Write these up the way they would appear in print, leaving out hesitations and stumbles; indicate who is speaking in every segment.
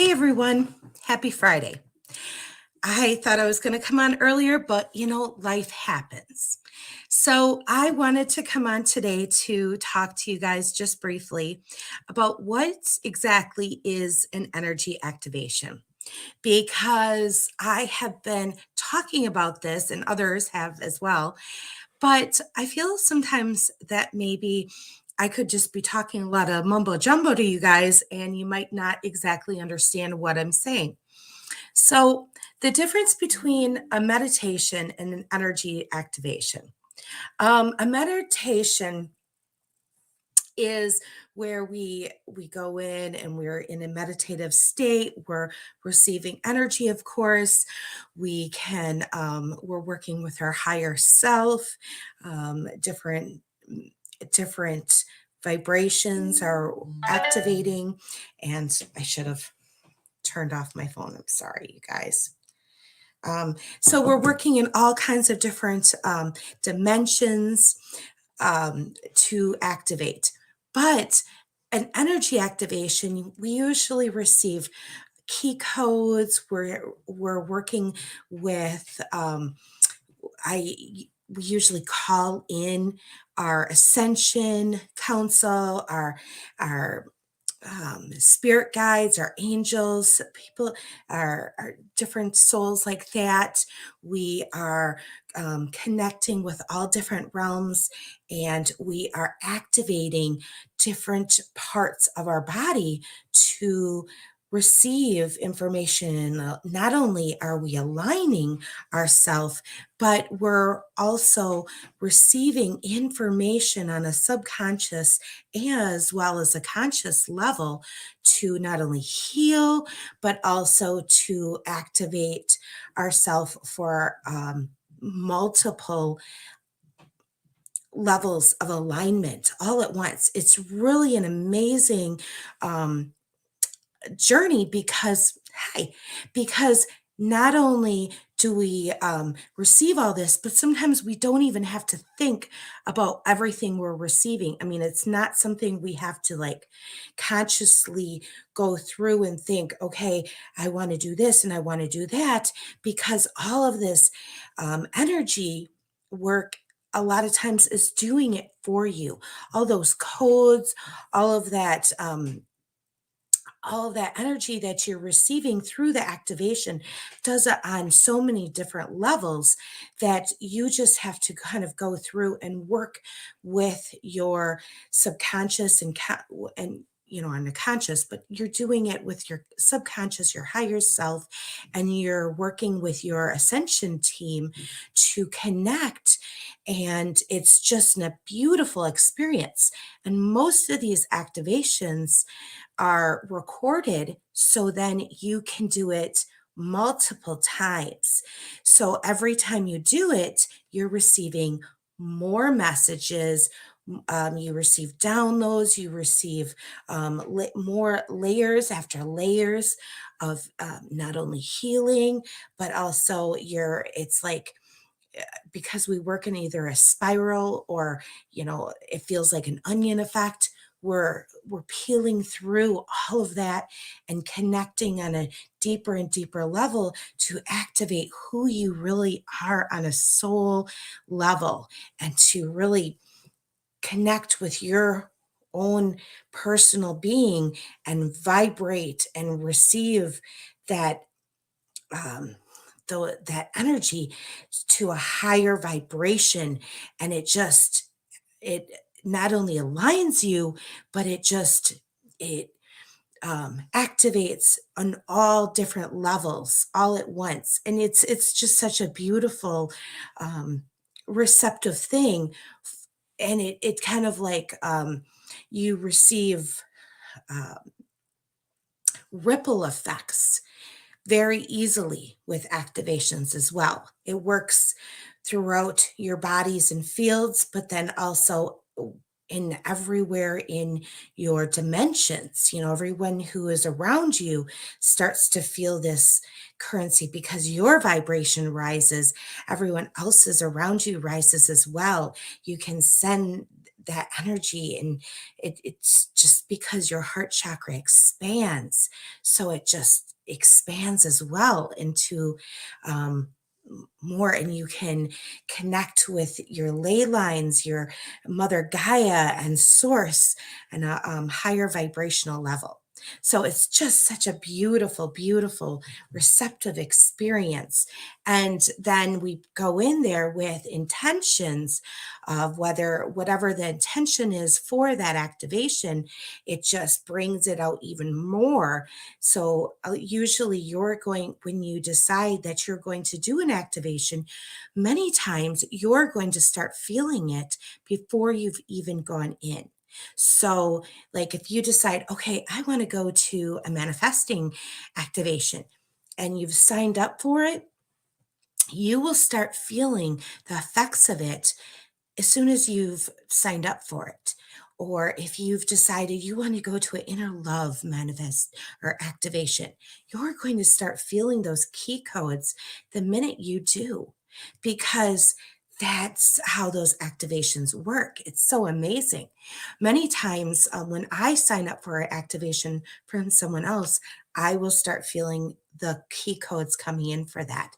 Speaker 1: Hey everyone, happy Friday. I thought I was going to come on earlier, but life happens. So I wanted to come on today to talk to you guys just briefly about what exactly is an energy activation. Because I have been talking about this and others have as well, but I feel sometimes that maybe I could just be talking a lot of mumbo jumbo to you guys and you might not exactly understand what I'm saying. So, the difference between a meditation and an energy activation. A meditation is where we go in and we're in a meditative state. We're receiving energy, of course. We're working with our higher self. Different vibrations are activating, and I should have turned off my phone. I'm sorry, you guys. So we're working in all kinds of different dimensions to activate. But an energy activation, we usually receive key codes. We're working with. I we usually call in our ascension council, our spirit guides, our angels, people, our different souls like that. We are connecting with all different realms and we are activating different parts of our body to receive information. Not only are we aligning ourselves, but we're also receiving information on a subconscious as well as a conscious level to not only heal, but also to activate ourselves for multiple levels of alignment all at once. It's really an amazing um, journey because not only do we receive all this, but sometimes we don't even have to think about everything we're receiving. I mean, it's not something we have to like consciously go through and think, okay, I want to do this and I want to do that, because all of this energy work a lot of times is doing it for you. All those codes, all of that. All of that energy that you're receiving through the activation does it on so many different levels that you just have to kind of go through and work with your subconscious and on the conscious, but you're doing it with your subconscious, your higher self, and you're working with your ascension team to connect. And it's just a beautiful experience. And most of these activations are recorded so then you can do it multiple times. So every time you do it, you're receiving more messages. You receive downloads, you receive more layers after layers of not only healing, but also it's like because we work in either a spiral or it feels like an onion effect. We're peeling through all of that and connecting on a deeper and deeper level to activate who you really are on a soul level and to really connect with your own personal being and vibrate and receive that um, that energy to a higher vibration, and it not only aligns you, but it activates on all different levels all at once, and it's just such a beautiful um, receptive thing. And it kind of like you receive uh, ripple effects very easily with activations as well. It works throughout your bodies and fields, but then also in everywhere in your dimensions. Everyone who is around you starts to feel this currency because your vibration rises. Everyone else's around you rises as well. You can send that energy, and it's just because your heart chakra expands, so it just expands as well into um, more, and you can connect with your ley lines, your mother Gaia and source, and a higher vibrational level. So it's just such a beautiful, beautiful, receptive experience. And then we go in there with intentions of whatever the intention is for that activation, it just brings it out even more. So usually when you decide that you're going to do an activation, many times you're going to start feeling it before you've even gone in. So, like if you decide, okay, I want to go to a manifesting activation and you've signed up for it, you will start feeling the effects of it as soon as you've signed up for it. Or if you've decided you want to go to an inner love manifest or activation, you're going to start feeling those key codes the minute you do, because that's how those activations work. It's so amazing. Many times when I sign up for an activation from someone else, I will start feeling the key codes coming in for that.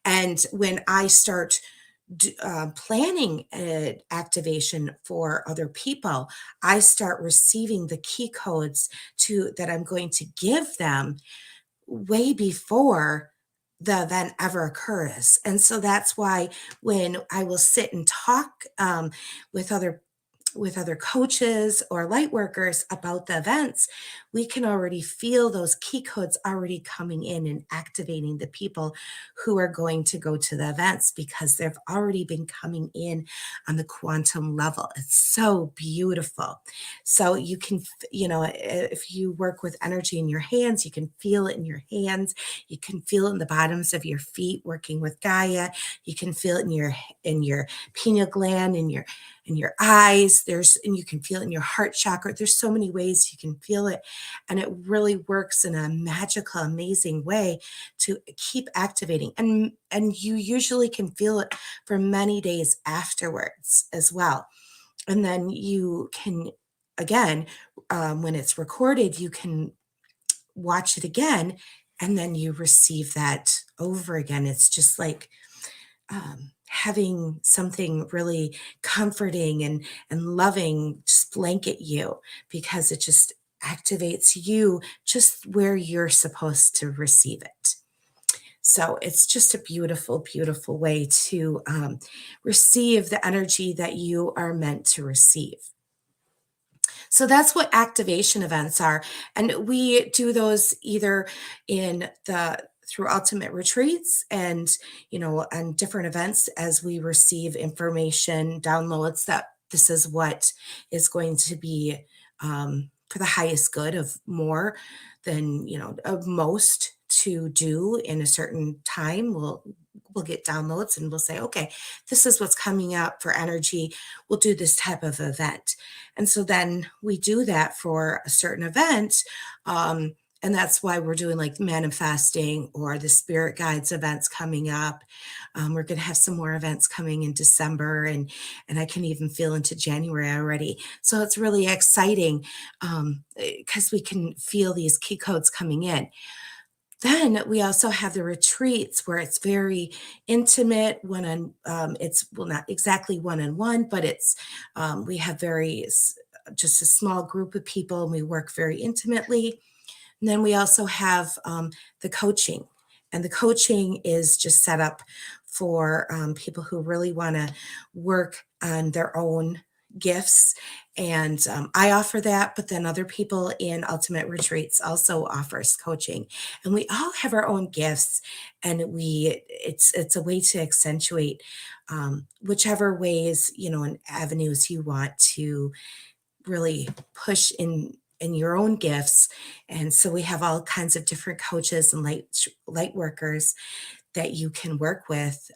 Speaker 1: And when I start planning an activation for other people, I start receiving the key codes to that I'm going to give them way before the event ever occurs. And so that's why when I will sit and talk with other coaches or light workers about the events, we can already feel those key codes already coming in and activating the people who are going to go to the events, because they've already been coming in on the quantum level. It's so beautiful. So you can, if you work with energy in your hands, you can feel it in your hands. You can feel it in the bottoms of your feet working with Gaia. You can feel it in your pineal gland, in your eyes. And you can feel it in your heart chakra. There's so many ways you can feel it, and it really works in a magical, amazing way to keep activating. And you usually can feel it for many days afterwards as well. And then you can, again, when it's recorded, you can watch it again, and then you receive that over again. It's just like having something really comforting and loving just blanket you, because it just activates you just where you're supposed to receive it. So it's just a beautiful, beautiful way to receive the energy that you are meant to receive. So that's what activation events are. And we do those either in the through ultimate retreats, and and different events, as we receive information downloads that this is what is going to be for the highest good of more than of most to do in a certain time. We'll get downloads and we'll say, okay, this is what's coming up for energy. We'll do this type of event. And so then we do that for a certain event. And that's why we're doing like manifesting or the spirit guides events coming up. We're going to have some more events coming in December, and I can even feel into January already. So it's really exciting because we can feel these key codes coming in. Then we also have the retreats where it's very intimate, it's, well, not exactly one on one, but we have just a small group of people, and we work very intimately. And then we also have the coaching, and the coaching is just set up for people who really want to work on their own gifts. And I offer that, but then other people in Ultimate Retreats also offers coaching. And we all have our own gifts, and it's a way to accentuate whichever ways, and avenues you want to really push in your own gifts. And so we have all kinds of different coaches and light workers that you can work with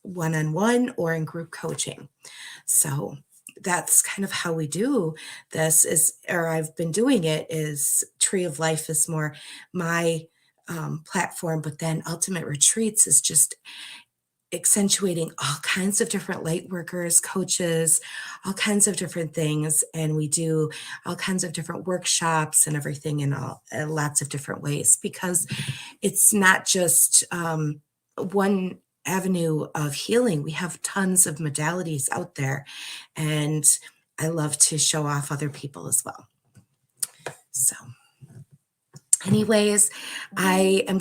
Speaker 1: one-on-one or in group coaching. So that's kind of how we do this, or I've been doing it. Is Tree of Life is more my platform, but then Ultimate Retreats is just accentuating all kinds of different light workers, coaches, all kinds of different things, and we do all kinds of different workshops and everything in all lots of different ways because it's not just one avenue of healing. We have tons of modalities out there, and I love to show off other people as well. So, anyways, I'm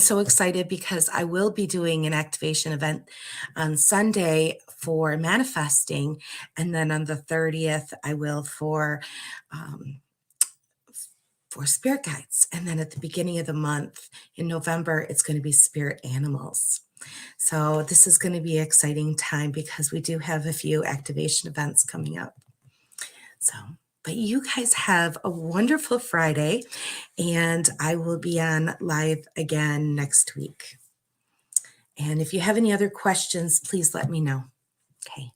Speaker 1: so excited because I will be doing an activation event on Sunday for manifesting. And then on the 30th, I will um, for spirit guides. And then at the beginning of the month in November, it's going to be spirit animals. So this is going to be an exciting time because we do have a few activation events coming up. So, but you guys have a wonderful Friday, and I will be on live again next week. And if you have any other questions, please let me know. Okay.